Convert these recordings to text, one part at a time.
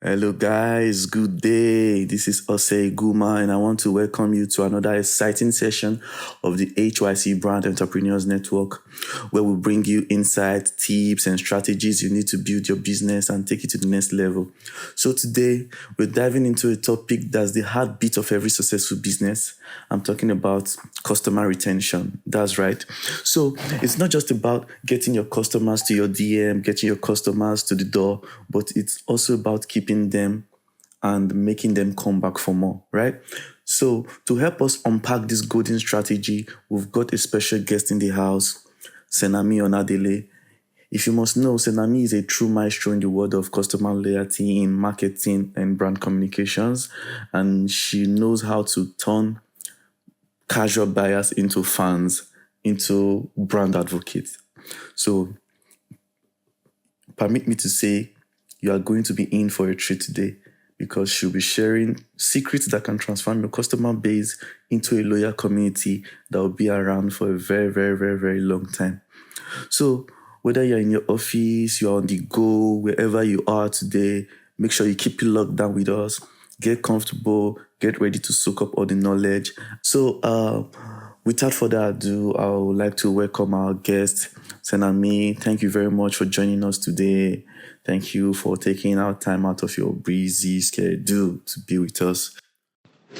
Hello, guys. Good day. This is Osei Guma, and I want to welcome you to another exciting session of the HYC Brand Entrepreneurs Network, where we bring you insights, tips, and strategies you need to build your business and take it to the next level. So today, we're diving into a topic that's the heartbeat of every successful business. I'm talking about customer retention. That's right. So it's not just about getting your customers to your DM, getting your customers to the door, but it's also about keeping them and making them come back for more, right? So to help us unpack this golden strategy, we've got a special guest in the house, Senami Onadele. If you must know, Senami is a true maestro in the world of customer loyalty in marketing and brand communications, and she knows how to turn casual buyers into fans, into brand advocates. So permit me to say you are going to be in for a treat today because she'll be sharing secrets that can transform your customer base into a loyal community that will be around for a very, very, very, very long time. So whether you're in your office, you're on the go, wherever you are today, make sure you keep it locked down with us. Get comfortable, get ready to soak up all the knowledge. So without further ado, I would like to welcome our guest, Senami. Thank you very much for joining us today. Thank you for taking our time out of your busy schedule to be with us.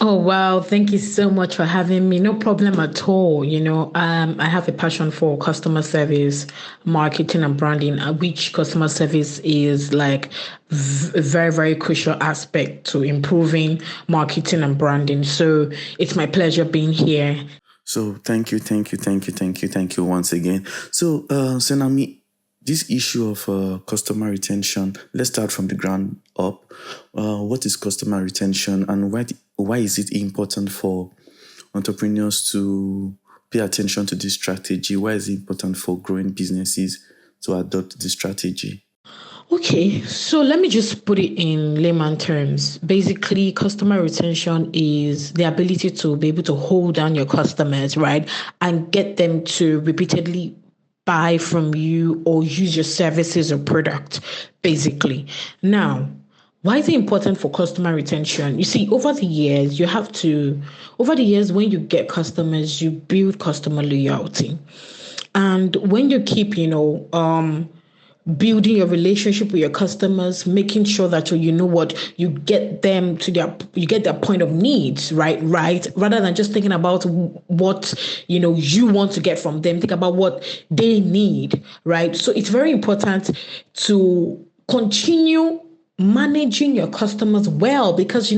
Oh, wow. Thank you so much for having me. No problem at all. I have a passion for customer service, marketing and branding, which customer service is like a very, very crucial aspect to improving marketing and branding. So it's my pleasure being here. So thank you once again. So, Senami, this issue of customer retention, let's start from the ground up. What is customer retention and why is it important for entrepreneurs to pay attention to this strategy? Why is it important for growing businesses to adopt this strategy? Okay, so let me just put it in layman terms. Basically, customer retention is the ability to be able to hold down your customers, right? And get them to repeatedly buy from you or use your services or product, basically. Now, why is it important for customer retention? You see, over the years, when you get customers, you build customer loyalty. And when you keep, building your relationship with your customers, making sure that you know what you get them to you get their point of needs, right, rather than just thinking about what you want to get from them. Think about what they need, right? So it's very important to continue managing your customers well, because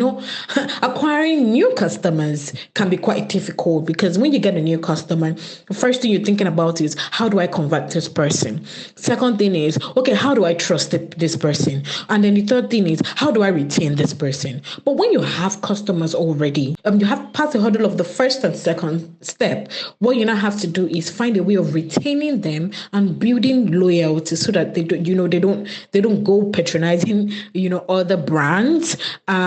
acquiring new customers can be quite difficult, because when you get a new customer, the first thing you're thinking about is, how do I convert this person? Second thing is, okay, how do I trust this person? And then the third thing is, how do I retain this person? But when you have customers already, you have passed the hurdle of the first and second step. What you now have to do is find a way of retaining them and building loyalty, so that they don't go patronizing other brands,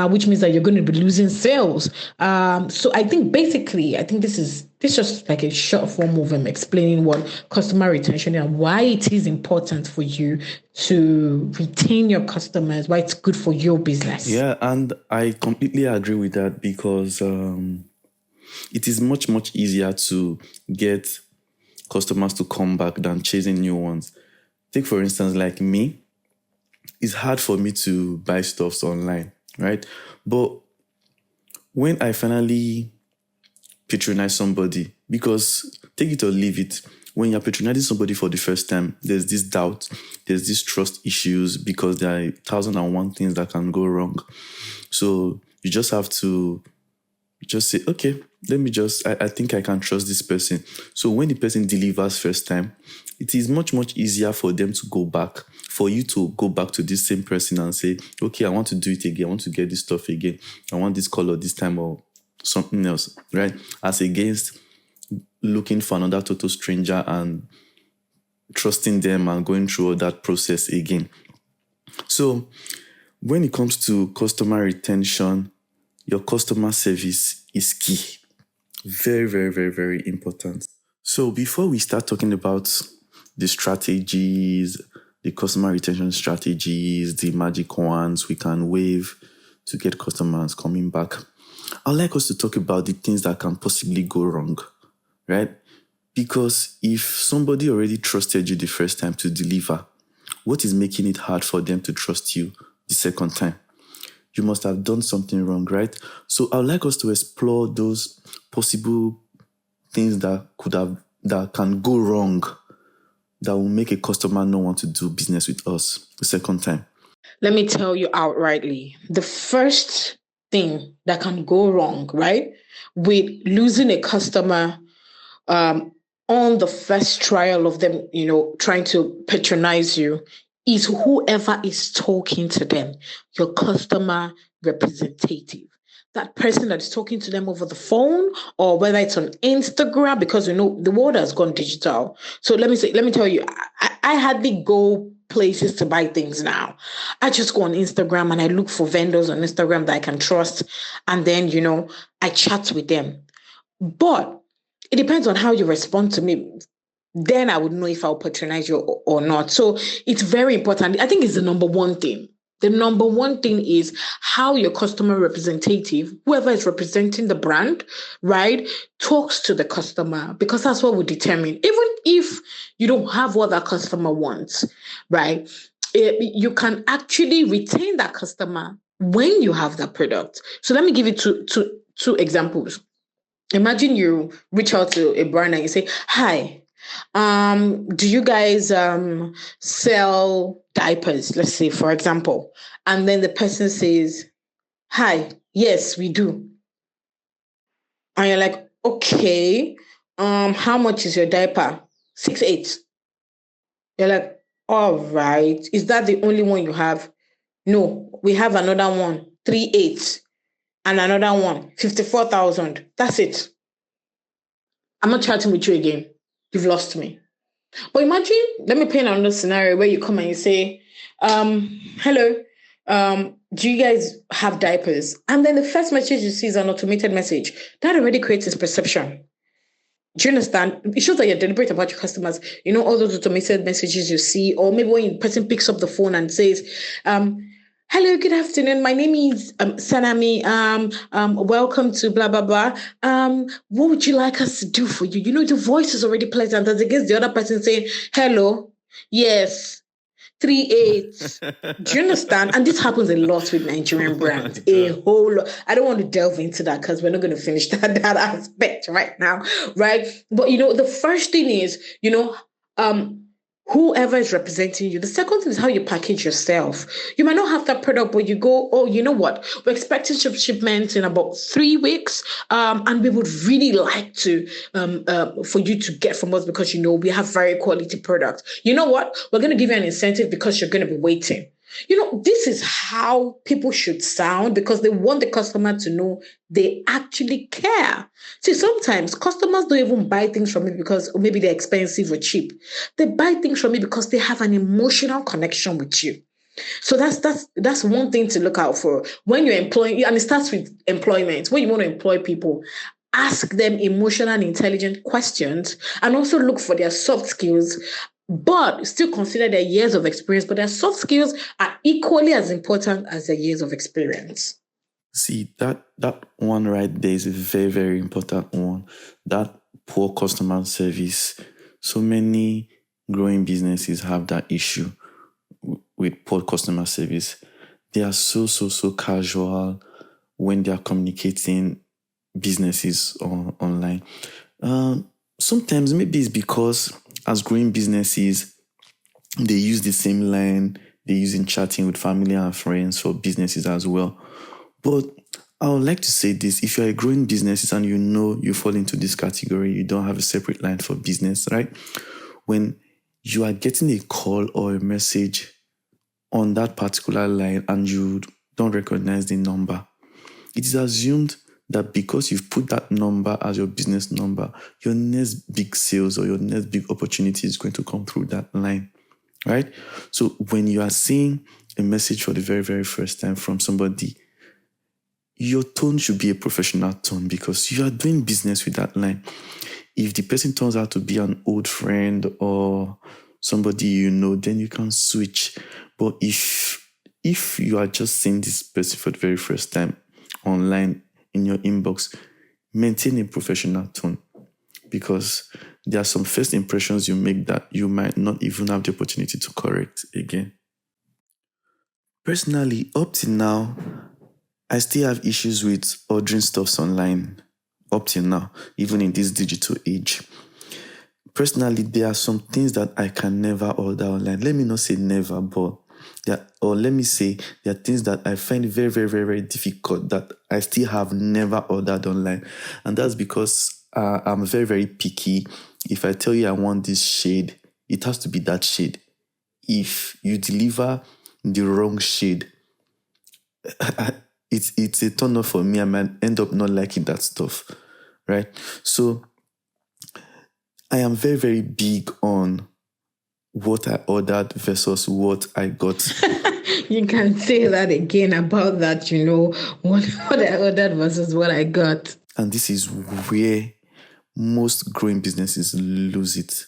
which means that you're going to be losing sales. So I think this is just like a short form of explaining what customer retention is and why it is important for you to retain your customers, why it's good for your business. Yeah, and I completely agree with that because it is much, much easier to get customers to come back than chasing new ones. Take, for instance, like me, it's hard for me to buy stuffs online, right? But when I finally patronize somebody, because take it or leave it, when you're patronizing somebody for the first time, there's this doubt, there's this trust issues, because there are 1,001 things that can go wrong. So you just have to just say, okay, I think I can trust this person. So when the person delivers first time, it is much, much easier for them to go back, for you to go back to this same person and say, okay, I want to do it again. I want to get this stuff again. I want this color this time or something else, right? As against looking for another total stranger and trusting them and going through all that process again. So when it comes to customer retention, your customer service is key. Very, very, very, very important. So before we start talking about the strategies the customer retention strategies, the magic wands we can wave to get customers coming back. I'd like us to talk about the things that can possibly go wrong, right? Because if somebody already trusted you the first time to deliver, what is making it hard for them to trust you the second time? You must have done something wrong, right? So I would like us to explore those possible things that can go wrong that will make a customer not want to do business with us the second time. Let me tell you outrightly, the first thing that can go wrong, right, with losing a customer on the first trial of them, trying to patronize you, is whoever is talking to them, your customer representative. That person that is talking to them over the phone, or whether it's on Instagram, because the world has gone digital. So let me tell you, I hardly go places to buy things now. I just go on Instagram and I look for vendors on Instagram that I can trust, and then I chat with them. But it depends on how you respond to me. Then I would know if I'll patronize you or not. So it's very important. I think it's the number one thing. The number one thing is how your customer representative, whoever is representing the brand, right, talks to the customer, because that's what will determine. Even if you don't have what that customer wants, right, you can actually retain that customer when you have that product. So let me give you two examples. Imagine you reach out to a brand and you say, "Hi, do you guys sell diapers?" Let's say, for example. And then the person says, "Hi, yes, we do." And you're like, "Okay, how much is your diaper?" 6'8". You're like, "All right. Is that the only one you have?" "No, we have another one, 3'8", and another one, 54,000. That's it. I'm not chatting with you again. You've lost me. But imagine, let me paint another scenario where you come and you say, hello, do you guys have diapers? And then the first message you see is an automated message. That already creates this perception. Do you understand? It shows that you're deliberate about your customers. All those automated messages you see, or maybe when the person picks up the phone and says, "Hello, good afternoon. My name is Sanami. Welcome to blah blah blah. What would you like us to do for you?" The voice is already pleasant, as against the other person saying, "Hello, yes, 3'8". Do you understand? And this happens a lot with Nigerian brands. A whole lot. I don't want to delve into that because we're not going to finish that aspect right now, right? But the first thing is, whoever is representing you. The second thing is how you package yourself. You might not have that product, but you go, "Oh, you know what? We're expecting shipments in about 3 weeks, and we would really like to for you to get from us, because we have very quality products. You know what? We're going to give you an incentive because you're going to be waiting." This is how people should sound, because they want the customer to know they actually care. See, sometimes customers don't even buy things from me because maybe they're expensive or cheap. They buy things from me because they have an emotional connection with you. So that's one thing to look out for when you're employing, and it starts with employment. When you want to employ people, ask them emotional and intelligent questions, and also look for their soft skills, but still consider their years of experience. But their soft skills are equally as important as their years of experience. See, that one right there is a very, very important one. That poor customer service. So many growing businesses have that issue with poor customer service. They are so casual when they are communicating businesses online. Sometimes maybe it's because as growing businesses, they use the same line they use in chatting with family and friends for businesses as well. But I would like to say this: if you're a growing business and you fall into this category, you don't have a separate line for business, right? When you are getting a call or a message on that particular line and you don't recognize the number, it is assumed that because you've put that number as your business number, your next big sales or your next big opportunity is going to come through that line, right? So when you are seeing a message for the very, very first time from somebody, your tone should be a professional tone, because you are doing business with that line. If the person turns out to be an old friend or somebody then you can switch. But if you are just seeing this person for the very first time online in your inbox, maintain a professional tone, because there are some first impressions you make that you might not even have the opportunity to correct again. Personally, up till now, I still have issues with ordering stuffs online. Up till now, even in this digital age. Personally, there are some things that I can never order online. Let me not say never, but let me say there are things that I find very, very, very, very difficult that I still have never ordered online. And that's because I'm very, very picky. If I tell you I want this shade, it has to be that shade. If you deliver the wrong shade, it's a turn off for me. I might end up not liking that stuff, right? So I am very, very big on what I ordered versus what I got. You can say that again about that, what I ordered versus what I got. And this is where most growing businesses lose it.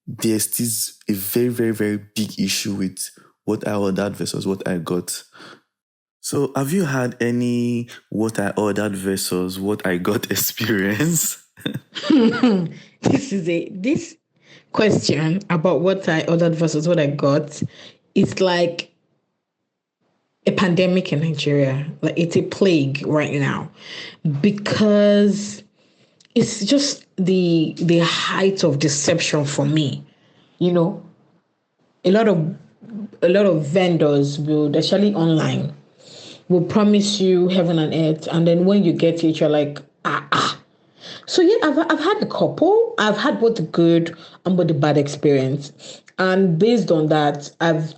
There's this a very, very, very big issue with what I ordered versus what I got. So have you had any what I ordered versus what I got experience? This question about what I ordered versus what I got is like a pandemic in Nigeria. Like, it's a plague right now, because it's just the height of deception for me. A lot of vendors will, especially online, will promise you heaven and earth, and then when you get it, you're like, ah. So yeah, I've had a couple. I've had both the good and both the bad experience, and based on that, I've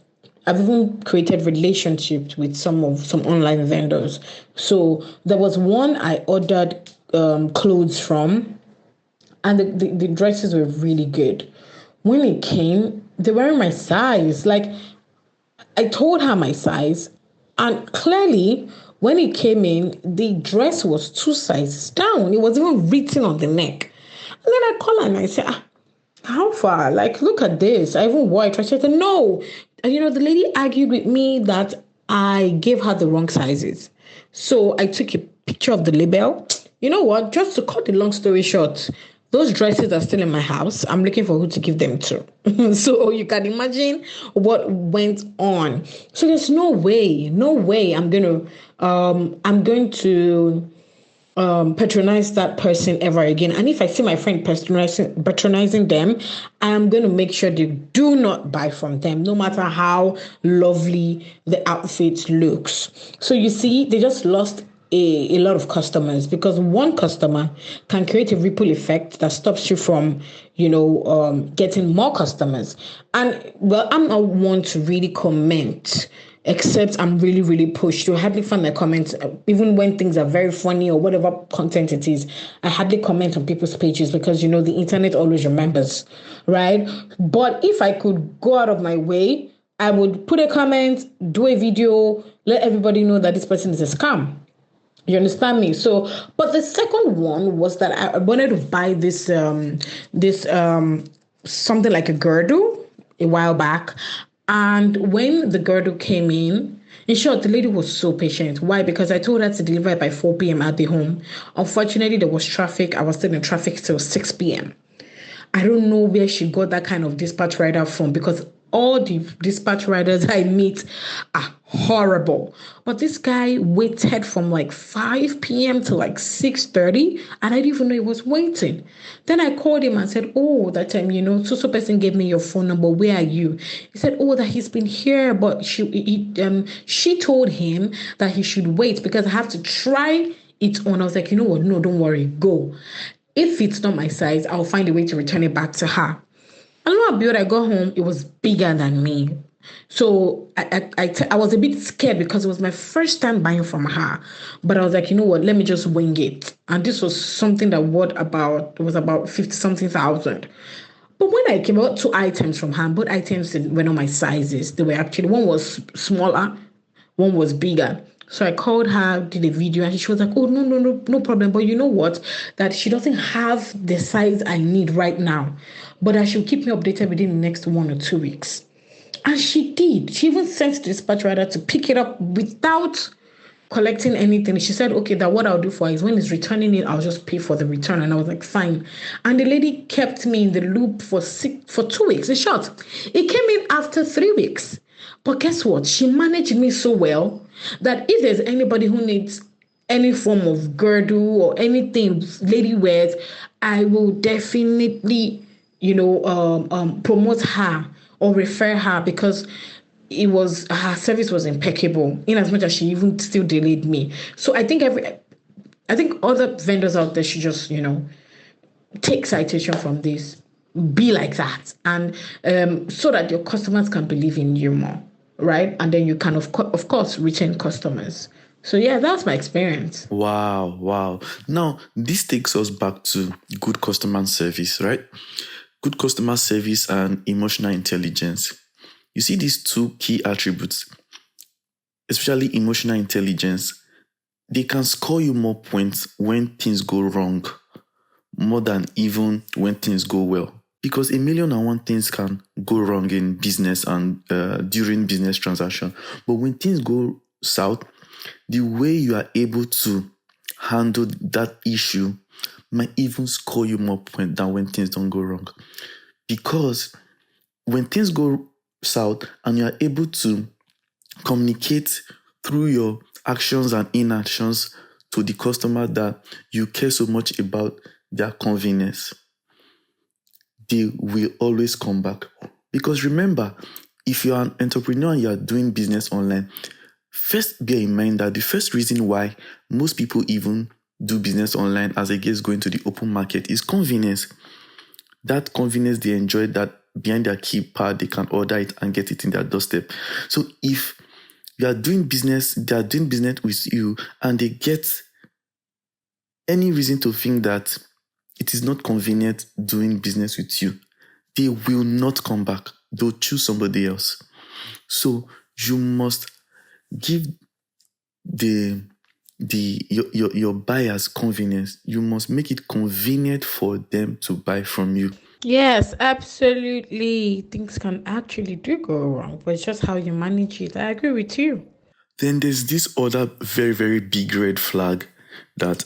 even created relationships with some online vendors. So there was one I ordered clothes from, and the dresses were really good. When it came, they weren't my size. Like, I told her my size, and clearly, when it came in, the dress was 2 sizes down. It was even written on the neck. And then I call her and I say, how far? Like, look at this. I even wore it. She said, no. And the lady argued with me that I gave her the wrong sizes. So I took a picture of the label. You know what? Just to cut the long story short, those dresses are still in my house. I'm looking for who to give them to. So you can imagine what went on. So there's no way I'm going to patronize that person ever again. And if I see my friend patronizing them, I am going to make sure they do not buy from them, no matter how lovely the outfit looks. So you see, they just lost a lot of customers, because one customer can create a ripple effect that stops you from, getting more customers. And well, I'm not one to really comment, except I'm really, really pushed. You hardly find my comments, even when things are very funny or whatever content it is. I hardly comment on people's pages, because, the internet always remembers, right? But if I could go out of my way, I would put a comment, do a video, let everybody know that this person is a scam. You understand me? So, but the second one was that I wanted to buy this something like a girdle a while back. And when the girdle came in short, the lady was so patient. Why? Because I told her to deliver it by 4 p.m. at the home. Unfortunately, there was traffic. I was still in traffic till 6 p.m. I don't know where she got that kind of dispatch rider from, because all the dispatch riders I meet are horrible. But this guy waited from like 5 p.m. to like 6:30, and I didn't even know he was waiting. Then I called him and said, that time, so person gave me your phone number. Where are you? He said, that he's been here, but she told him that he should wait because I have to try it on. I was like, you know what? No, don't worry. Go. If it's not my size, I'll find a way to return it back to her. And lo and behold, I got home, it was bigger than me. So I was a bit scared, because it was my first time buying from her. But I was like, you know what, let me just wing it. And this was something that was about 50 something thousand. But when I came out 2 items from her, both items were not my sizes. They were actually, one was smaller, one was bigger. So I called her, did a video, and she was like, no problem. But you know what? That she doesn't have the size I need right now. but that she'll keep me updated within the next 1 or 2 weeks. And she did. She even sent the dispatch rider to pick it up without collecting anything. She said, okay, that what I'll do for her is when he's returning it, I'll just pay for the return. And I was like, fine. And the lady kept me in the loop for 2 weeks. In short, it came in after 3 weeks. But guess what? She managed me so well that if there's anybody who needs any form of girdle or anything lady wears, I will definitely, promote her or refer her, because her service was impeccable, in as much as she even still delayed me. So I think other vendors out there should just, take citation from this, be like that, and so that your customers can believe in you more, right? And then you can of course retain customers. So yeah, that's my experience. Wow. Now, this takes us back to good customer service, right? Good customer service and emotional intelligence. You see these two key attributes, especially emotional intelligence, they can score you more points when things go wrong, more than even when things go well. Because 1,000,001 things can go wrong in business and during business transaction. But when things go south, the way you are able to handle that issue might even score you more points than when things don't go wrong. Because when things go south and you are able to communicate through your actions and inactions to the customer that you care so much about their convenience, they will always come back. Because remember, if you're an entrepreneur and you're doing business online, first bear in mind that the first reason why most people even do business online as against going to the open market is convenience. That convenience they enjoy, that behind their keypad, they can order it and get it in their doorstep. So if you are doing business, they are doing business with you, and they get any reason to think that it is not convenient doing business with you, they will not come back. They'll choose somebody else. So you must give your buyers convenience. You must make it convenient for them to buy from you. Yes, absolutely. Things can actually do go wrong, but it's just how you manage it. I agree with you. Then there's this other very, very big red flag that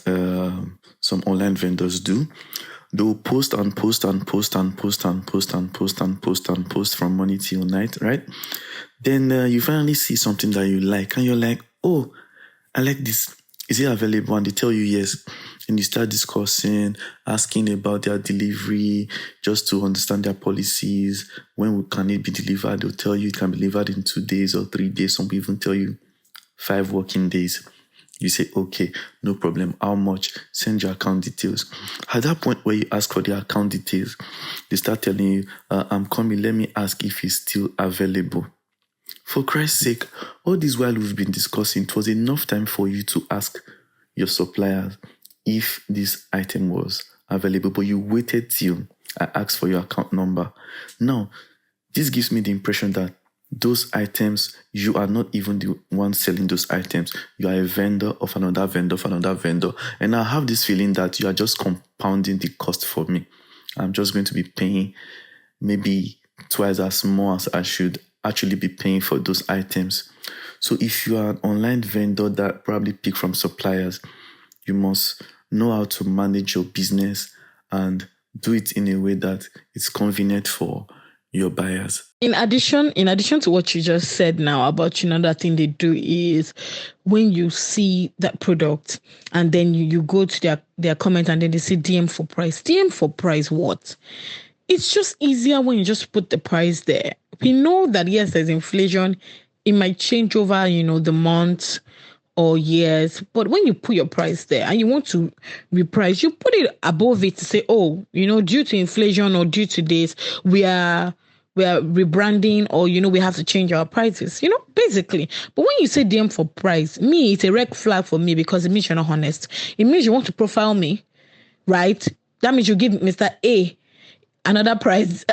some online vendors do. They'll post and post and post and post and post and post and post and post from morning till night, right? Then you finally see something that you like, and you're like, oh, I like this. Is it available? And they tell you yes. And you start discussing, asking about their delivery, just to understand their policies. When can it be delivered? They'll tell you it can be delivered in 2 days or 3 days. Some people even tell you 5 working days. You say, okay, no problem. How much? Send your account details. At that point where you ask for the account details, they start telling you, I'm coming. Let me ask if it's still available. For Christ's sake, all this while we've been discussing, it was enough time for you to ask your suppliers if this item was available, but you waited till I asked for your account number. Now, this gives me the impression that those items, you are not even the one selling those items. You are a vendor of another vendor of another vendor. And I have this feeling that you are just compounding the cost for me. I'm just going to be paying maybe twice as more as I should actually be paying for those items. So if you are an online vendor that probably pick from suppliers, you must know how to manage your business and do it in a way that it's convenient for your buyers. In addition to what you just said now about, another thing they do is when you see that product and then you go to their comment and then they say DM for price. DM for price what? It's just easier when you just put the price there. We know that yes, there's inflation. It might change over, the months or years. But when you put your price there and you want to reprice, you put it above it to say, oh, due to inflation or due to this, we are rebranding, or we have to change our prices, basically. But when you say DM for price, me, it's a red flag for me, because it means you're not honest. It means you want to profile me, right? That means you give Mr. A another price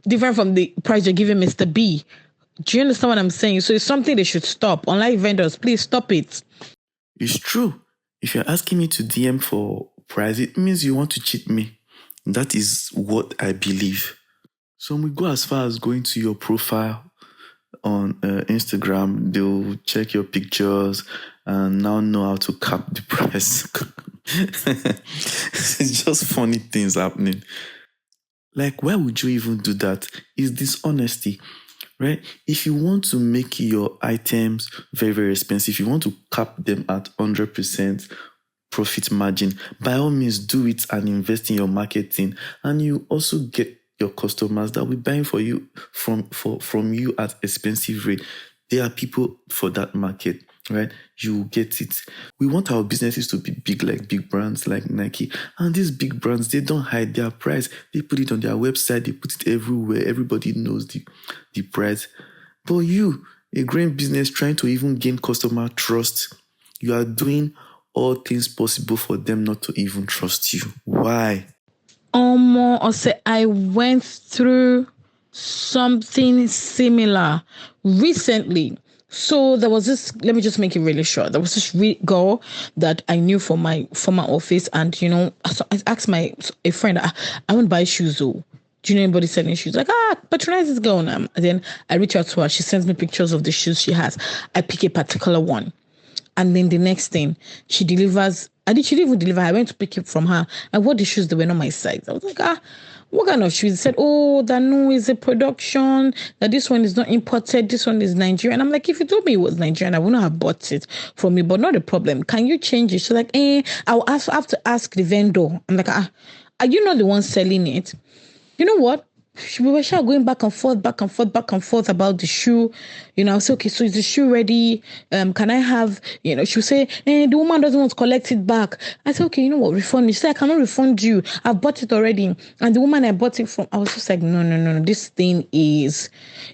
different from the price you're giving Mr. B. Do you understand what I'm saying? So it's something they should stop. Online vendors, please stop it. It's true. If you're asking me to DM for price, it means you want to cheat me. That is what I believe. Some will go as far as going to your profile on Instagram. They'll check your pictures and now know how to cap the price. It's just funny things happening. Like, why would you even do that? It's dishonesty, right? If you want to make your items very, very expensive, you want to cap them at 100% profit margin, by all means do it and invest in your marketing. And you also get your customers that will be buying for you from you at expensive rate. There are people for that market, right? You get it. We want our businesses to be big, like big brands like Nike. And these big brands, they don't hide their price. They put it on their website. They put it everywhere. Everybody knows the price. But you, a growing business trying to even gain customer trust, you are doing all things possible for them not to even trust you. Why? Or say I went through something similar recently. So there was this, let me just make it really short. There was this girl that I knew from my former office, and so I asked a friend, I want to buy shoes though. Do you know anybody selling shoes? Like, patronize this girl now. And then I reach out to her. She sends me pictures of the shoes she has. I pick a particular one. And then the next thing, she delivers. She didn't even deliver. I went to pick it from her. And what the shoes, they were not my size. I was like, what kind of shoes? She said, that no is a production, that this one is not imported, this one is Nigerian. I'm like, if you told me it was Nigerian, I wouldn't have bought it from you, but not a problem. Can you change it? She's like, I'll have to ask the vendor. I'm like, are you not the one selling it? You know what? We were going back and forth about the shoe. I said, okay, so is the shoe ready? Can I have, she would say, the woman doesn't want to collect it back. I said, okay, you know what, refund me. She said, I cannot refund you. I've bought it already. And the woman I bought it from, I was just like, no. This thing is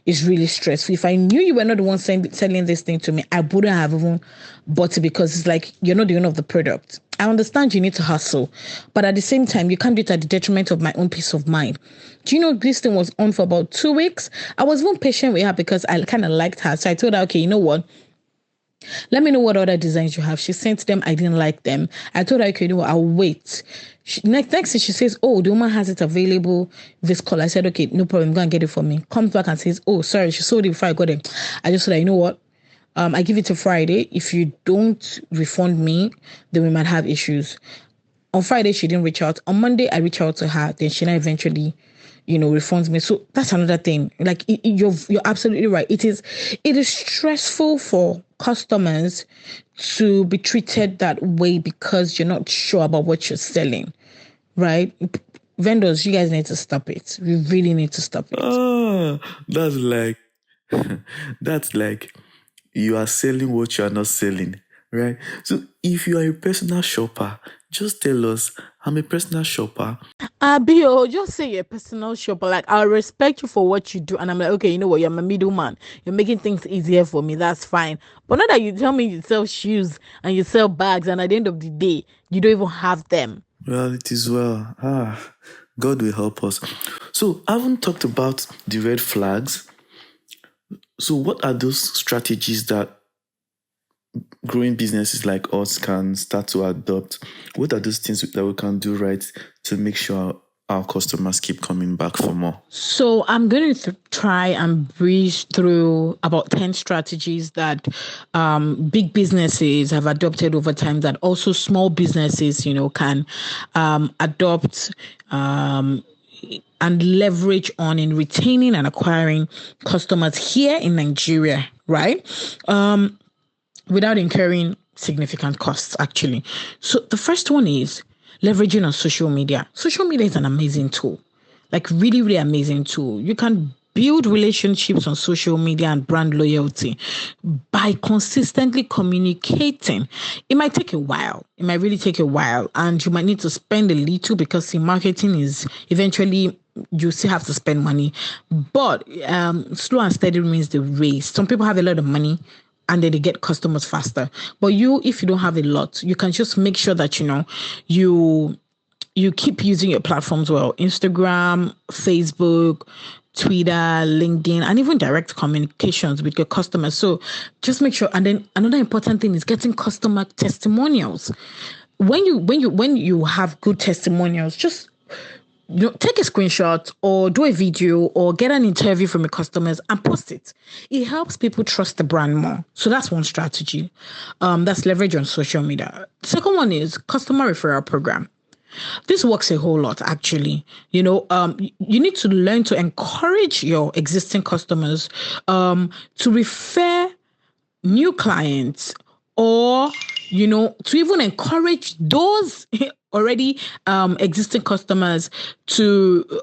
really stressful. If I knew you were not the one selling this thing to me, I wouldn't have even bought it, because it's like, you're not the owner of the product. I understand you need to hustle, but at the same time, you can't do it at the detriment of my own peace of mind. Do you know this thing was on for about 2 weeks? I was even patient with her because I kind of liked her. So I told her, okay, you know what? Let me know what other designs you have. She sent them. I didn't like them. I told her, okay, you know what? I'll wait. Next thing she says, the woman has it available, this color. I said, okay, no problem. Go and get it for me. Comes back and says, sorry, she sold it before I got it. I just said, you know what? I give it to Friday. If you don't refund me, then we might have issues. On Friday, she didn't reach out. On Monday, I reached out to her. Then she now eventually, refunds me. So that's another thing. Like, you're absolutely right. It is stressful for customers to be treated that way because you're not sure about what you're selling, right? Vendors, you guys need to stop it. We really need to stop it. That's like you are selling what you are not selling, right? So if you are a personal shopper, just tell us, I'm a personal shopper. Bio, just say you're a personal shopper. Like, I respect you for what you do. And I'm like, okay, you know what? You're my middleman. You're making things easier for me. That's fine. But not that you tell me you sell shoes and you sell bags, and at the end of the day, you don't even have them. Well, it is well. God will help us. So I haven't talked about the red flags. So what are those strategies that growing businesses like us can start to adopt? What are those things that we can do right to make sure our customers keep coming back for more? So I'm going to try and breeze through about 10 strategies that big businesses have adopted over time, that also small businesses, can adopt and leverage on in retaining and acquiring customers here in Nigeria, right? Without incurring significant costs, actually. So the first one is leveraging on social media. Social media is an amazing tool, like really, really amazing tool. You can build relationships on social media and brand loyalty by consistently communicating. It might take a while. It might really take a while, and you might need to spend a little, because in marketing is eventually you still have to spend money. But slow and steady remains the race. Some people have a lot of money and then they get customers faster. But if you don't have a lot, you can just make sure that, you keep using your platforms well. Instagram, Facebook, Twitter, LinkedIn, and even direct communications with your customers. So just make sure. And then another important thing is getting customer testimonials. When you have good testimonials, just take a screenshot or do a video or get an interview from your customers and post it. It helps people trust the brand more. So that's one strategy. That's leverage on social media. The second one is customer referral program. This works a whole lot, actually. You need to learn to encourage your existing customers to refer new clients, or to even encourage those already existing customers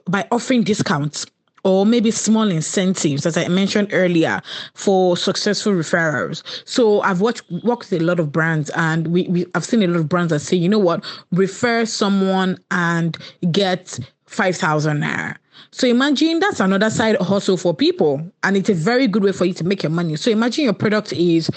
by offering discounts or maybe small incentives, as I mentioned earlier, for successful referrals. So I've worked with a lot of brands, and I've seen a lot of brands that say, you know what, refer someone and get 5,000 naira. So imagine that's another side hustle for people, and it's a very good way for you to make your money. So imagine your product is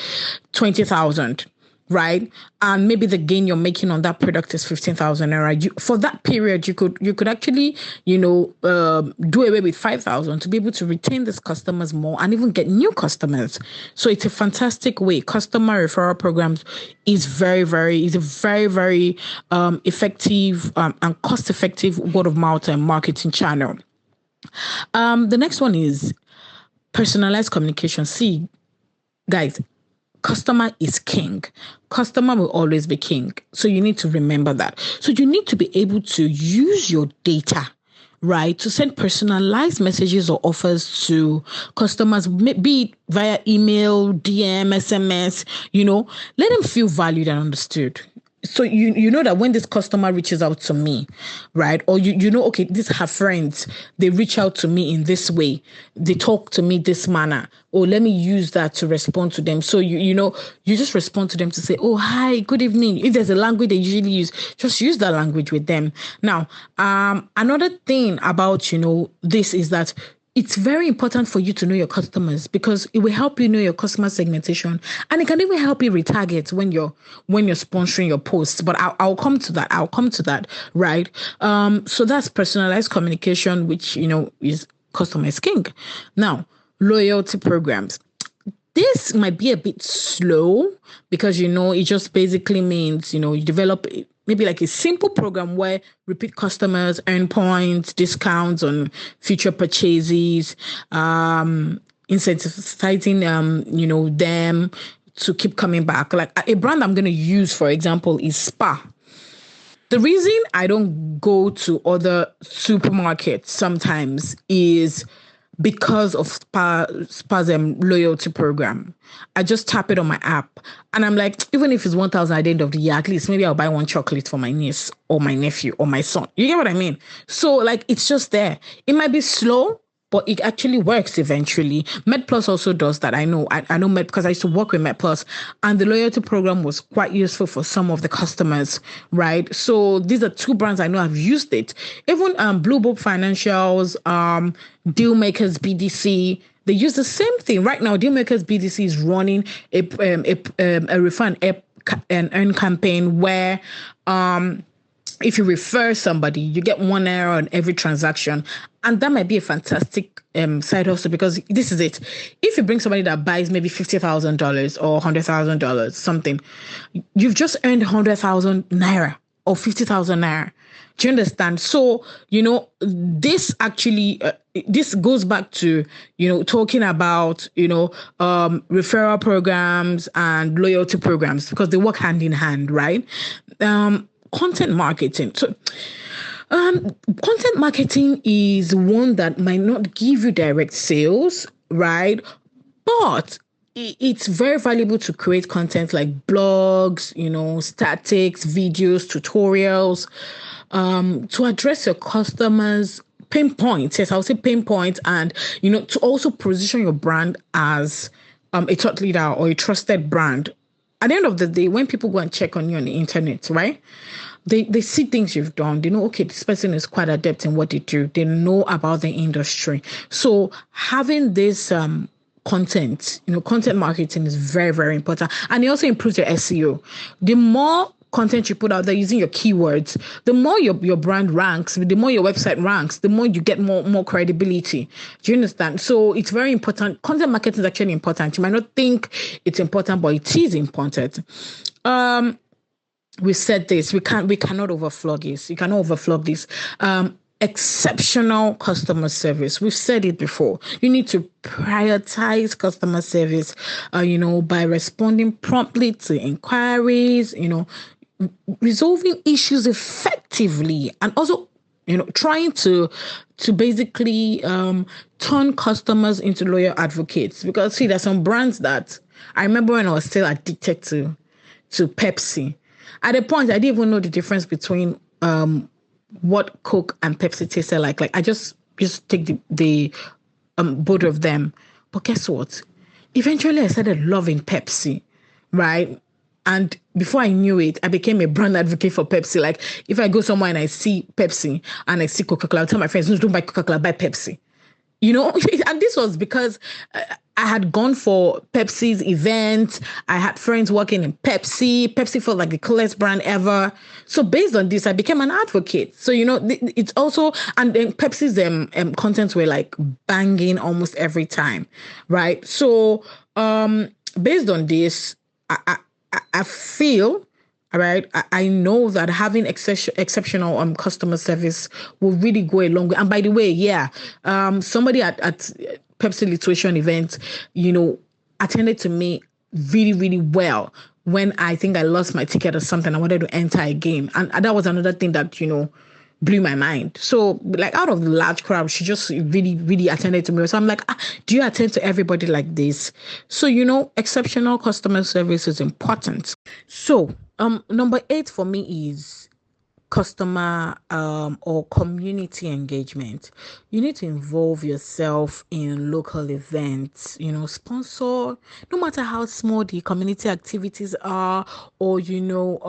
20,000. Right, and maybe the gain you're making on that product is 15,000 naira. For that period, you could actually, do away with 5,000 to be able to retain these customers more and even get new customers. So it's a fantastic way. Customer referral programs is a very, very effective and cost-effective word-of-mouth and marketing channel. The next one is personalized communication. See, guys, customer is king. Customer will always be king. So you need to remember that. So you need to be able to use your data, right, to send personalized messages or offers to customers, be it via email, DM, SMS, let them feel valued and understood. So you know that when this customer reaches out to me, right, or okay, these are her friends, they reach out to me in this way, they talk to me this manner, or let me use that to respond to them. So you just respond to them to say, oh, hi, good evening. If there's a language they usually use, just use that language with them. Now, another thing about this is that it's very important for you to know your customers, because it will help you know your customer segmentation, and it can even help you retarget when you're sponsoring your posts. But I'll come to that. Right. So that's personalized communication, which is customer is king. Now, loyalty programs. This might be a bit slow because, it just basically means, you develop maybe like a simple program where repeat customers earn points, discounts on future purchases, incentivizing, them to keep coming back. Like a brand I'm going to use, for example, is Spa. The reason I don't go to other supermarkets sometimes is because of Spa's loyalty program. I just tap it on my app, and I'm like, even if it's 1,000 at the end of the year, at least maybe I'll buy one chocolate for my niece or my nephew or my son. You get what I mean? So like, it's just there. It might be slow, but it actually works eventually. MedPlus also does that. I know Med, because I used to work with MedPlus, and the loyalty program was quite useful for some of the customers, right? So these are two brands I know have used it. Even Blue Book Financials, Dealmakers BDC, they use the same thing. Right now, Dealmakers BDC is running a refund and earn campaign where if you refer somebody, you get 1 naira on every transaction. And that might be a fantastic side hustle, because this is it. If you bring somebody that buys maybe $50,000 or $100,000, something, you've just earned 100,000 naira or 50,000 naira. Do you understand? So, this actually, this goes back to, talking about, referral programs and loyalty programs, because they work hand in hand, right? Content marketing. So, content marketing is one that might not give you direct sales, right? But it's very valuable to create content like blogs, statics, videos, tutorials, to address your customers' pain points. Yes, I would say pain points, and to also position your brand as a thought leader or a trusted brand. At the end of the day, when people go and check on you on the internet, right? They see things you've done. They know, okay, this person is quite adept in what they do. They know about the industry. So having this content, content marketing is very, very important. And it also improves your SEO. The more content you put out there using your keywords, the more your brand ranks, the more your website ranks, the more you get more credibility. Do you understand? So it's very important. Content marketing is actually important. You might not think it's important, but it is important. We said this. We cannot overflog this. You cannot overflog this. exceptional customer service. We've said it before. You need to prioritize customer service, by responding promptly to inquiries, resolving issues effectively, and also, trying to basically turn customers into loyal advocates. Because see, there's some brands that I remember when I was still addicted to Pepsi. At a point, I didn't even know the difference between what Coke and Pepsi tasted like. Like I just take the both of them. But guess what? Eventually, I started loving Pepsi, right? And before I knew it, I became a brand advocate for Pepsi. Like if I go somewhere and I see Pepsi and I see Coca-Cola, I'll tell my friends, no, don't buy Coca-Cola, buy Pepsi. And this was because I had gone for Pepsi's event. I had friends working in Pepsi. Pepsi felt like the coolest brand ever. So based on this, I became an advocate. So, it's also, and then Pepsi's contents were like banging almost every time, right? So based on this, I feel, all right. I know that having exceptional customer service will really go a long way. And by the way, yeah, somebody at Pepsi Lituation event, attended to me really, really well when I think I lost my ticket or something. I wanted to enter a game. And that was another thing that, blew my mind. So like out of the large crowd, she just really, really attended to me. So I'm like, do you attend to everybody like this? So, exceptional customer service is important. So, number 8 for me is customer or community engagement. You need to involve yourself in local events, sponsor, no matter how small the community activities are, or just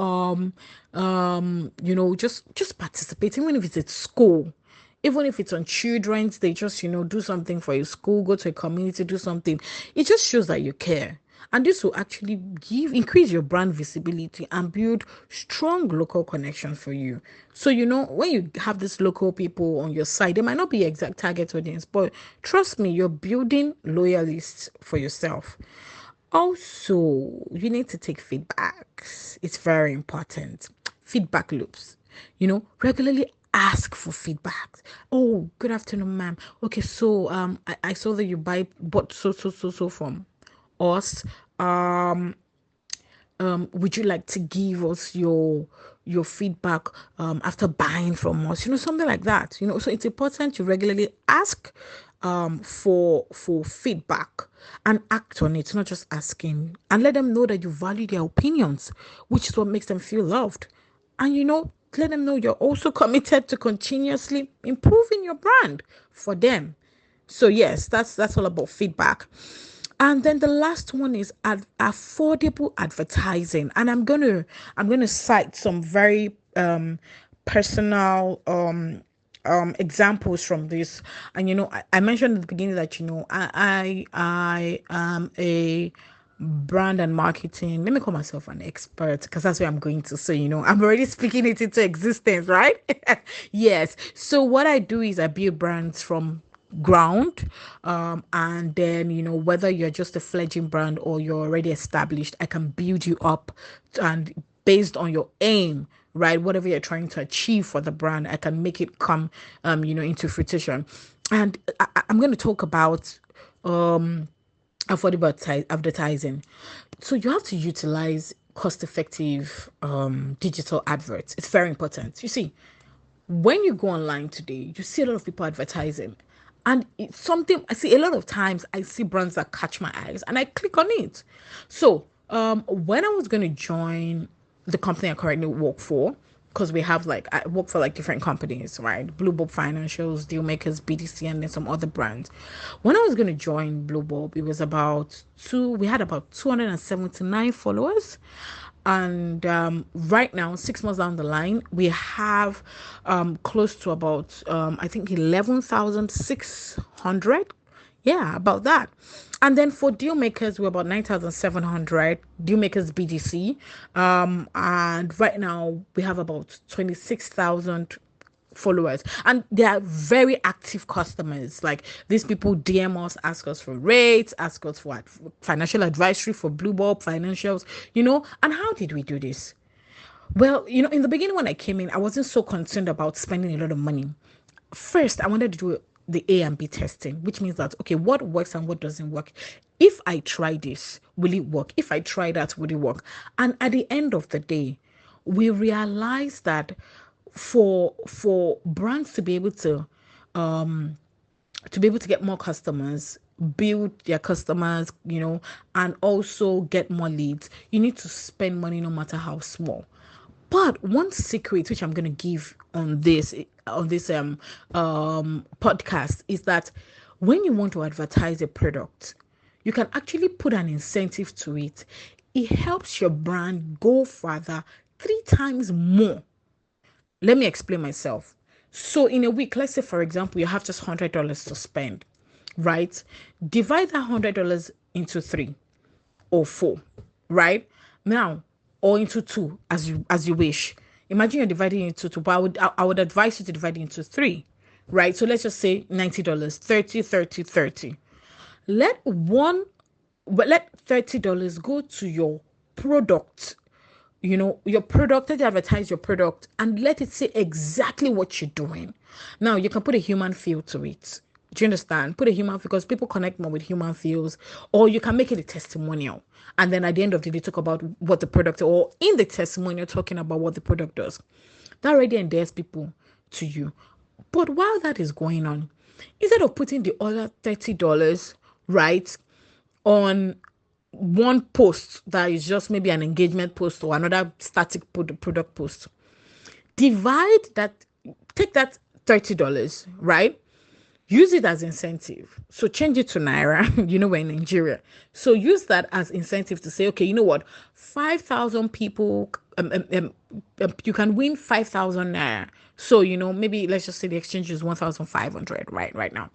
participate, even if it's at school. Even if it's on children's, they just, do something for your school, go to a community, do something. It just shows that you care. And this will actually increase your brand visibility and build strong local connections for you. So, when you have these local people on your side, they might not be exact target audience, but trust me, you're building loyalists for yourself. Also, you need to take feedbacks. It's very important. Feedback loops. Regularly ask for feedback. Oh, good afternoon, ma'am. Okay, so I saw that you bought so from us. Would you like to give us your feedback after buying from us? Something like that. So it's important to regularly ask for feedback and act on it, not just asking, and let them know that you value their opinions, which is what makes them feel loved. And let them know you're also committed to continuously improving your brand for them. So yes, that's all about feedback. And then the last one is affordable advertising. And I'm gonna cite some very personal examples from this. And I mentioned at the beginning that I am a brand and marketing. Let me call myself an expert because that's where I'm going to. So I'm already speaking it into existence, right? Yes. So what I do is I build brands from ground, and then whether you're just a fledgling brand or you're already established, I can build you up, and based on your aim, right, whatever you're trying to achieve for the brand, I can make it come into fruition. And I'm going to talk about affordable advertising. So you have to utilize cost-effective digital adverts. It's very important. You see, when you go online today, you see a lot of people advertising. And it's something I see a lot of times. I see brands that catch my eyes and I click on it. So when I was going to join the company I currently work for, because I work for like different companies, right? Blue Bob Financials, Dealmakers, BDC, and then some other brands. When I was going to join Blue Bob, it was we had about 279 followers. And right now, 6 months down the line, we have close to about I think 11,600. Yeah, about that. And then for deal makers, we're about 9,700 deal makers BDC. And right now we have about 26,000 followers, and they are very active customers. Like these people DM us, ask us for rates, ask us for financial advisory for Blue Bob Financials. And how did we do this? Well, in the beginning when I came in, I wasn't so concerned about spending a lot of money. First, I wanted to do the A and B testing, which means that, okay, what works and what doesn't work. If I try this, will it work? If I try that, will it work? And at the end of the day, we realize that for brands to be able to get more customers, build their customers, and also get more leads, you need to spend money no matter how small. But one secret which I'm gonna give on this podcast is that when you want to advertise a product, you can actually put an incentive to it. It helps your brand go further 3 times more. Let me explain myself. So in a week, let's say for example, you have just $100 to spend, right? Divide that $100 into three or four, right? Now, or into two, as you wish. Imagine you're dividing it into two, but I would advise you to divide it into three, right? So let's just say $90, 30, 30, 30. Let one, but let $30 go to your product, your product. Let you advertise your product and let it say exactly what you're doing. Now you can put a human feel to it. Do you understand? Put a human, because people connect more with human feels. Or you can make it a testimonial, and then at the end of the day talk about what the product, or in the testimonial talking about what the product does. That already endears people to you. But while that is going on, instead of putting the other $30, right, on one post that is just maybe an engagement post or another static product post, divide that, take that $30, right? Use it as incentive. So change it to Naira. We're in Nigeria. So use that as incentive to say, okay, you know what? 5,000 people, you can win 5,000 Naira. So, maybe let's just say the exchange is 1,500 right now.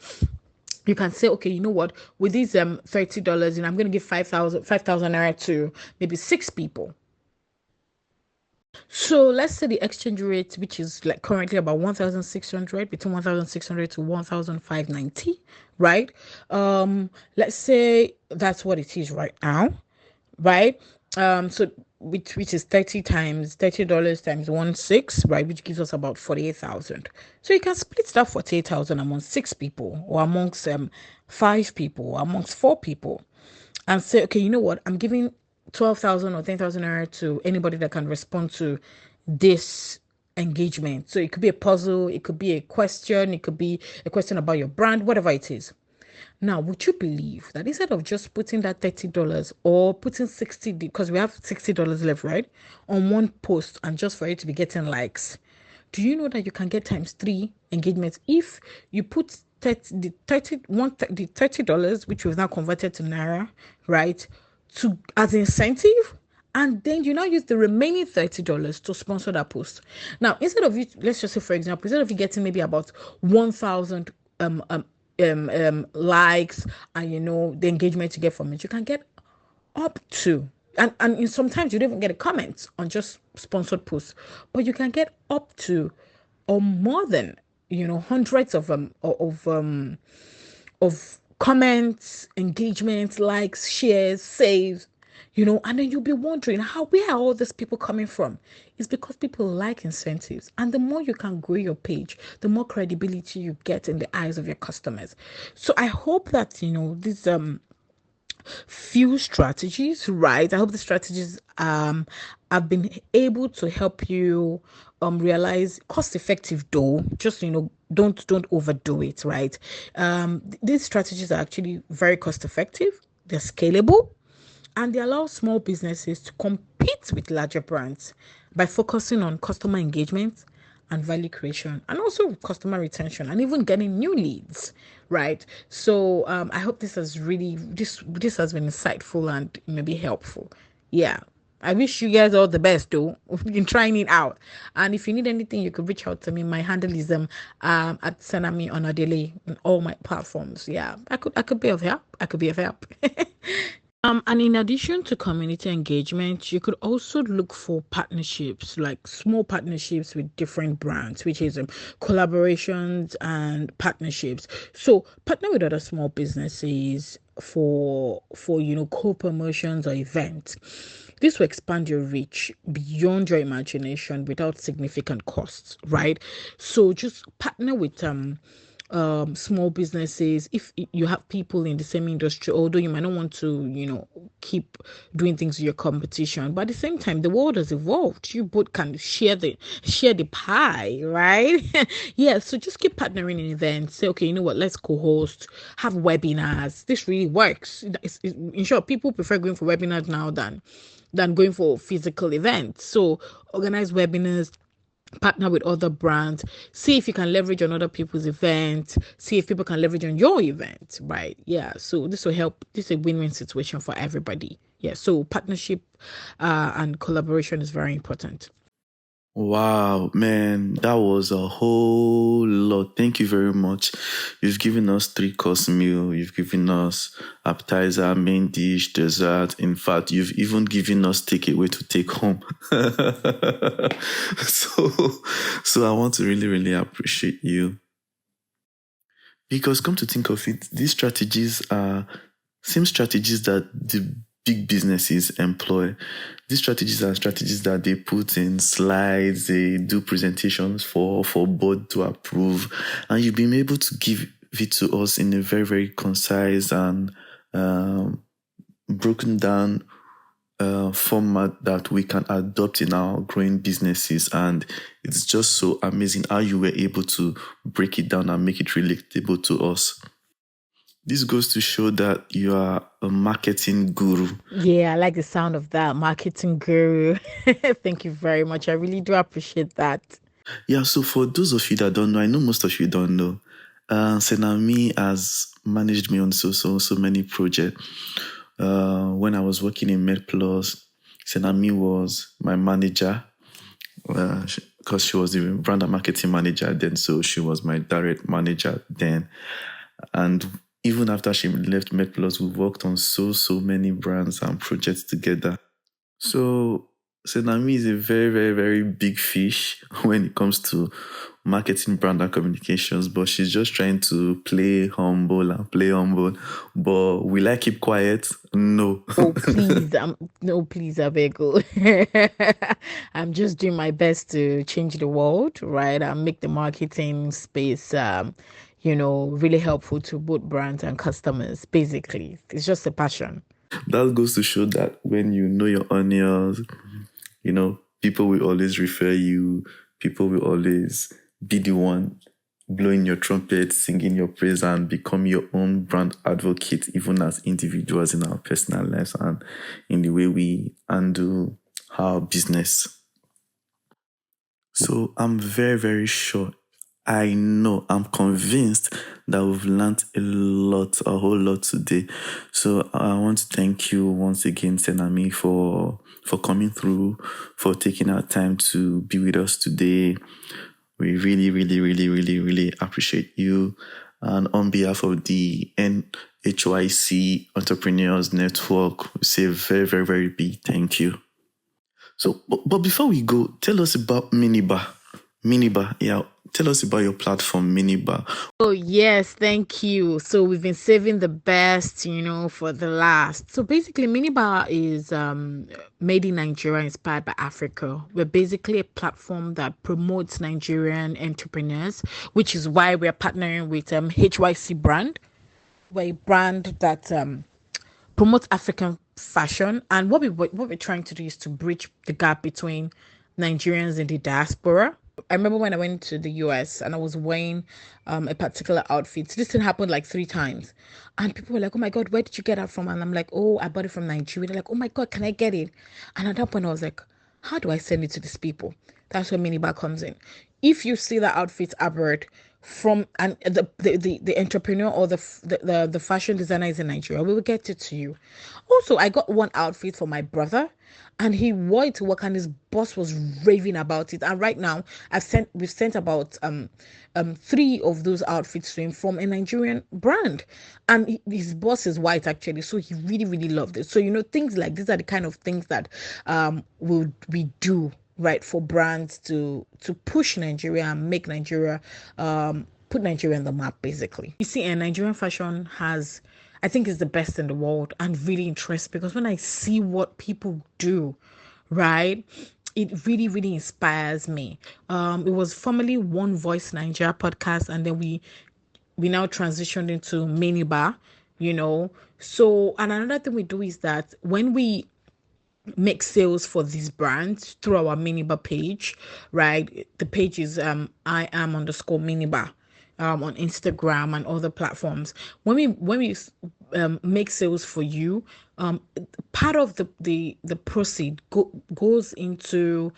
You can say, okay, you know what? With these $30, I'm going to give 5,000 Naira to maybe 6 people. So let's say the exchange rate, which is like currently about 1,600, between 1,600 to 1,590, right? Let's say that's what it is right now, right? So which is $30 times 1.6, right? Which gives us about 48,000. So you can split that 48,000 among 6 people, or amongst 5 people, or amongst 4 people, and say, okay, you know what? I'm giving 12,000 or 10,000 naira to anybody that can respond to this engagement. So it could be a puzzle, it could be a question, it could be a question about your brand, whatever it is. Now, would you believe that instead of just putting that $30 or putting 60, because we have $60 left, right, on one post, and just for it to be getting likes, do you know that you can get times 3 engagements if you put the $30, which was now converted to Naira, right, to as incentive, and then you now use the remaining $30 to sponsor that post. Now, instead of you, let's just say for example, instead of you getting maybe about 1,000 likes, and the engagement you get from it, you can get up to, and sometimes you don't even get a comment on just sponsored posts, but you can get up to, or more than, hundreds of comments, engagements, likes, shares, saves, and then you'll be wondering, where are all these people coming from? It's because people like incentives. And the more you can grow your page, the more credibility you get in the eyes of your customers. So I hope that, these few strategies, right? I hope the strategies have been able to help you realize cost effective, though. Just don't overdo it, right? These strategies are actually very cost effective. They're scalable, and they allow small businesses to compete with larger brands by focusing on customer engagement and value creation, and also customer retention, and even getting new leads, right? So I hope this has been insightful and maybe helpful. Yeah, I wish you guys all the best, though. We've been trying it out, and if you need anything, you could reach out to me. My handle is at Senami on Adele on all my platforms. Yeah, I could be of help. I could be of help. And in addition to community engagement, you could also look for partnerships, like small partnerships with different brands, which is collaborations and partnerships. So partner with other small businesses, for co-promotions or events. This will expand your reach beyond your imagination without significant costs, right? So just partner with small businesses. If you have people in the same industry, although you might not want to keep doing things with your competition, but at the same time the world has evolved. You both can share the pie, right? Yeah, so just keep partnering in events. Say, okay, you know what, let's co-host, have webinars. This really works. In short, people prefer going for webinars now than going for physical events. So organize webinars, partner with other brands, see if you can leverage on other people's events, see if people can leverage on your event, right? Yeah, so this will help. This is a win-win situation for everybody. Yeah, so partnership and collaboration is very important. Wow, man, that was a whole lot. Thank you very much. You've given us 3-course meal. You've given us appetizer, main dish, dessert. In fact, you've even given us takeaway to take home. so I want to really, really appreciate you. Because come to think of it, these strategies are same strategies that the big businesses employ. These strategies are strategies that they put in slides, they do presentations for board to approve, and you've been able to give it to us in a very, very concise and broken down format that we can adopt in our growing businesses. And it's just so amazing how you were able to break it down and make it relatable to us. This goes to show that you are a marketing guru. Yeah, I like the sound of that, marketing guru. Thank you very much. I really do appreciate that. Yeah, so for those of you that don't know, I know most of you don't know, Senami has managed me on so many projects. When I was working in MedPlus, Senami was my manager because she was the brand and marketing manager then, so she was my direct manager then. And even after she left MedPlus, we worked on so many brands and projects together. So Senami is a very, very, very big fish when it comes to marketing, brand, and communications, but she's just trying to play humble and play humble. But will I keep quiet? No. Oh please, no, please, I beg you. I'm just doing my best to change the world, right? And make the marketing space, really helpful to both brands and customers. Basically, it's just a passion. That goes to show that when you know your onions, people will always refer you, people will always be the one blowing your trumpet, singing your praise, and become your own brand advocate, even as individuals in our personal lives and in the way we handle our business. So I'm very, very sure. I'm convinced that we've learned a whole lot today. So I want to thank you once again, Senami, for coming through, for taking our time to be with us today. We really, really, really, really, really appreciate you. And on behalf of the NHYC Entrepreneurs Network, we say a very, very, very big thank you. So, but before we go, tell us about Minibar. Minibar, yeah. Tell us about your platform, Minibar. Oh, yes, thank you. So we've been saving the best, for the last. So basically, Minibar is made in Nigeria, inspired by Africa. We're basically a platform that promotes Nigerian entrepreneurs, which is why we're partnering with HYC brand. We're a brand that promotes African fashion, and what we're trying to do is to bridge the gap between Nigerians in the diaspora. I remember when I went to the US and I was wearing a particular outfit. This thing happened like 3 times, and people were like, "Oh my God, where did you get that from?" And I'm like, "Oh, I bought it from Nigeria." They're like, "Oh my God, can I get it?" And at that point, I was like, "How do I send it to these people?" That's where Minibar comes in. If you see the outfit abroad from and the entrepreneur or the fashion designer is in Nigeria, we will get it to you. Also, I got one outfit for my brother and he wore it to work and his boss was raving about it. And right now we've sent about 3 of those outfits to him from a Nigerian brand. And his boss is white actually, so he really, really loved it. So things like these are the kind of things that we do, right, for brands to push Nigeria and make Nigeria put Nigeria on the map. Basically, you see, Nigerian fashion has I think it's the best in the world and really interesting because when I see what people do, right, it really, really inspires me. It was formerly One Voice Nigeria podcast, and then we now transitioned into Minibar, you know. So, and another thing we do is that when we make sales for these brands through our minibar page, right? The page is I am underscore minibar on Instagram and other platforms. When we make sales for you, part of the proceed goes into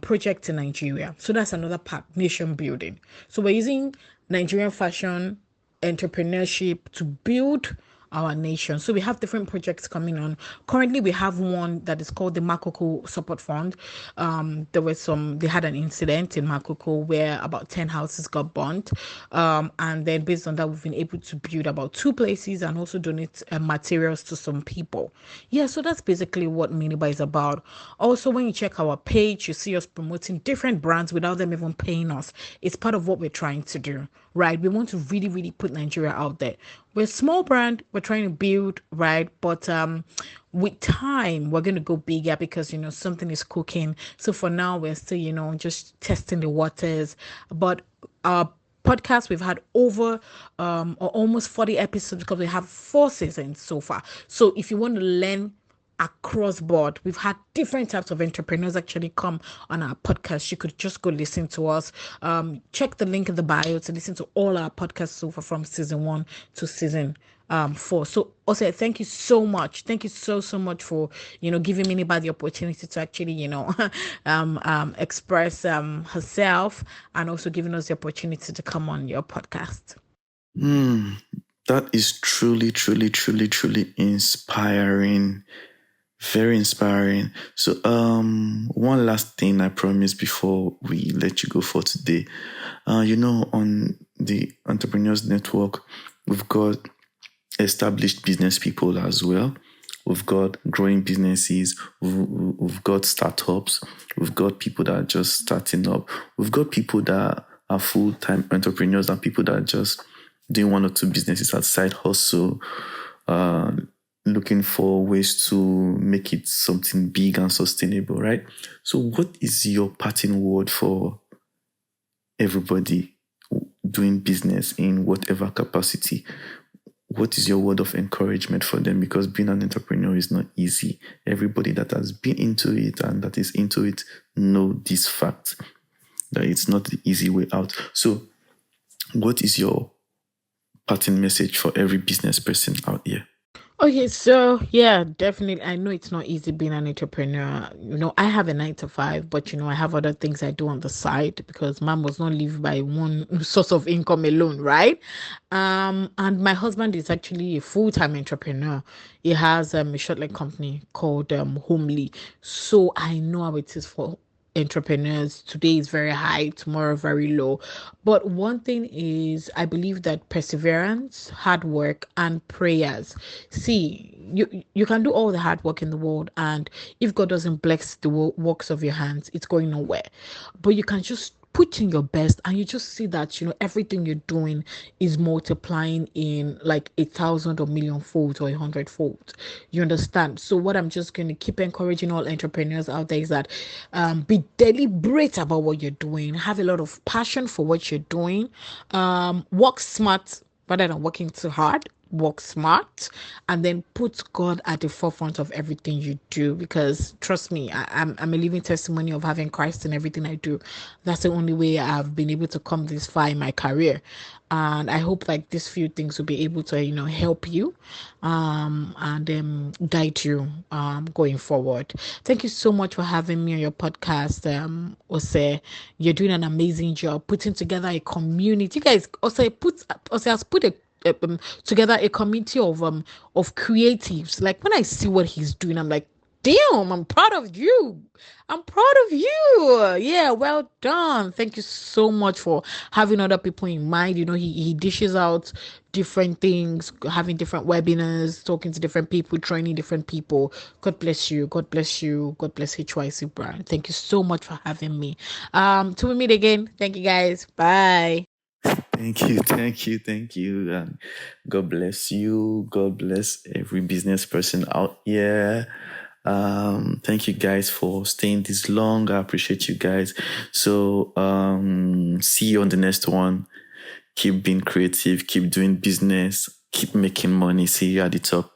project in Nigeria. So that's another part, nation building. So we're using Nigerian fashion entrepreneurship to build our nation. So we have different projects coming on. Currently, we have one that is called the Makoko Support Fund. They had an incident in Makoko where about 10 houses got burnt. And then based on that, we've been able to build about 2 places and also donate materials to some people. Yeah, so that's basically what Miniba is about. Also, when you check our page, you see us promoting different brands without them even paying us. It's part of what we're trying to do, right? We want to really, really put Nigeria out there. We're a small brand, we're trying to build, right? But with time, we're going to go bigger because, something is cooking. So for now, we're still, just testing the waters. But our podcast, we've had over or almost 40 episodes because we have 4 seasons so far. So if you want to learn across board, we've had different types of entrepreneurs actually come on our podcast. You could just go listen to us. Check the link in the bio to listen to all our podcasts so far from season 1 to season 4. So also thank you so much. Thank you so much for giving Miniba the opportunity to actually express herself, and also giving us the opportunity to come on your podcast. That is truly, truly, truly, truly inspiring. Very inspiring. So, one last thing I promise before we let you go for today. On the Entrepreneurs Network, we've got established business people as well. We've got growing businesses. We've got startups. We've got people that are just starting up. We've got people that are full-time entrepreneurs and people that are just doing 1 or 2 businesses as side hustle, looking for ways to make it something big and sustainable, right? So what is your parting word for everybody doing business in whatever capacity? What is your word of encouragement for them? Because being an entrepreneur is not easy. Everybody that has been into it and that is into it know this fact, that it's not the easy way out. So what is your parting message for every business person out here? Okay, so yeah, definitely. I know it's not easy being an entrepreneur. I have a 9 to 5, but I have other things I do on the side because mom was not live by one source of income alone, right? And my husband is actually a full-time entrepreneur. He has a short-leg company called Homely. So I know how it is for entrepreneurs. Today is very high, tomorrow very low. But one thing is, I believe that perseverance, hard work, and prayers. See, you can do all the hard work in the world, and if God doesn't bless the works of your hands, it's going nowhere. But you can just put in your best, and you just see that everything you're doing is multiplying in like 1,000 or million folds or 100 folds. You understand? So what I'm just going to keep encouraging all entrepreneurs out there is that be deliberate about what you're doing, have a lot of passion for what you're doing, work smart rather than working too hard. Work smart, and then put God at the forefront of everything you do, because trust me, I'm a living testimony of having Christ in everything I do. That's the only way I've been able to come this far in my career, and I hope like these few things will be able to help you and guide you going forward. Thank you so much for having me on your podcast. Ose, you're doing an amazing job putting together a community. You guys, Ose has put together a community of creatives. Like when I see what he's doing, I'm like, damn, I'm proud of you. I'm proud of you. Yeah, well done. Thank you so much for having other people in mind. He dishes out different things, having different webinars, talking to different people, training different people. God bless you. God bless you. God bless HYC brand. Thank you so much for having me. Till we meet again. Thank you guys. Bye. Thank you. And God bless you. God bless every business person out here. Thank you guys for staying this long. I appreciate you guys. So see you on the next one. Keep being creative, keep doing business, keep making money. See you at the top.